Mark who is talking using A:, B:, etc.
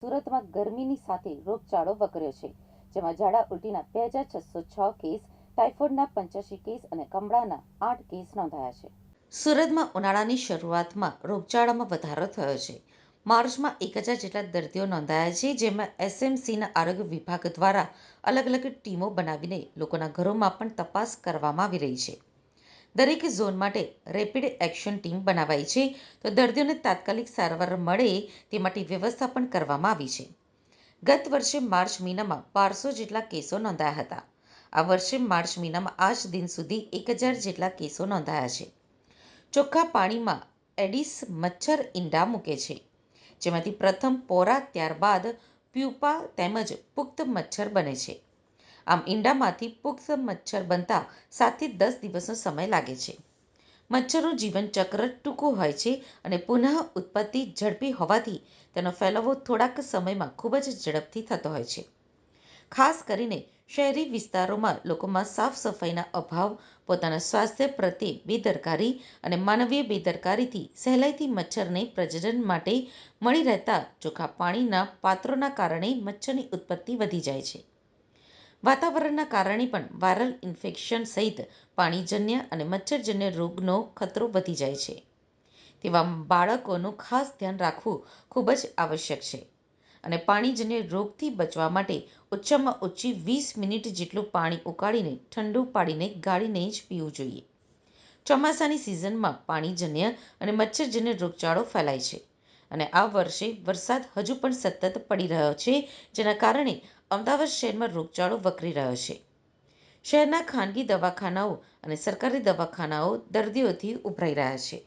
A: સુરતમાં ગરમીની સાથે રોગચાળો વકર્યો છે, જેમાં ઝાડા ઉલટીના 2606 કેસ, ટાઇફોઇડના 85 કેસ અને કમળાના 8 કેસ નોંધાયા છે.
B: સુરતમાં ઉનાળાની શરૂઆતમાં રોગચાળામાં વધારો થયો છે. માર્ચમાં 1000 જેટલા દર્દીઓ નોંધાયા છે, જેમાં એસએમસીના આરોગ્ય વિભાગ દ્વારા અલગ અલગ ટીમો બનાવીને લોકોના ઘરોમાં પણ તપાસ કરવામાં આવી રહી છે. દરેક ઝોન માટે રેપિડ એક્શન ટીમ બનાવાઈ છે, તો દર્દીઓને તાત્કાલિક સારવાર મળે તે માટે વ્યવસ્થા પણ કરવામાં આવી છે. ગત વર્ષે માર્ચ મહિનામાં 1200 જેટલા કેસો નોંધાયા હતા. આ વર્ષે માર્ચ મહિનામાં આજ દિન સુધી 1000 જેટલા કેસો નોંધાયા છે. ચોખ્ખા પાણીમાં એડિસ મચ્છર ઈંડા મૂકે છે, જેમાંથી પ્રથમ પોરા, ત્યારબાદ પ્યુપા તેમજ પુખ્ત મચ્છર બને છે. આમ ઈંડામાંથી પુખ્ત મચ્છર બનતા 7 થી 10 દિવસનો સમય લાગે છે. મચ્છરનું જીવનચક્ર ટૂંકું હોય છે અને પુનઃ ઉત્પત્તિ ઝડપી હોવાથી તેનો ફેલાવો થોડાક સમયમાં ખૂબ જ ઝડપથી થતો હોય છે. ખાસ કરીને શહેરી વિસ્તારોમાં લોકોમાં સાફ સફાઈના અભાવ, પોતાના સ્વાસ્થ્ય પ્રત્યે બેદરકારી અને માનવીય બેદરકારીથી સહેલાઈથી મચ્છરને પ્રજનન માટે મળી રહેતા ચોખ્ખા પાણીના પાત્રોના કારણે મચ્છરની ઉત્પત્તિ વધી જાય છે. વાતાવરણના કારણે પણ વાયરલ ઇન્ફેક્શન સહિત પાણીજન્ય અને મચ્છરજન્ય રોગનો ખતરો વધી જાય છે. તેવા બાળકોનું ખાસ ધ્યાન રાખવું ખૂબ જ આવશ્યક છે અને પાણીજન્ય રોગથી બચવા માટે ઓછામાં ઓછી 20 મિનિટ જેટલું પાણી ઉકાળીને ઠંડુ પાડીને ગાળીને જ પીવું જોઈએ. ચોમાસાની સિઝનમાં પાણીજન્ય અને મચ્છરજન્ય રોગચાળો ફેલાય છે અને આ વર્ષે વરસાદ હજુ પણ સતત પડી રહ્યો છે, જેના કારણે અમદાવાદ શહેરમાં રોગચાળો વકરી રહ્યો છે. શહેરના ખાનગી દવાખાનાઓ અને સરકારી દવાખાનાઓ દર્દીઓથી ઉભરાઈ રહ્યા છે.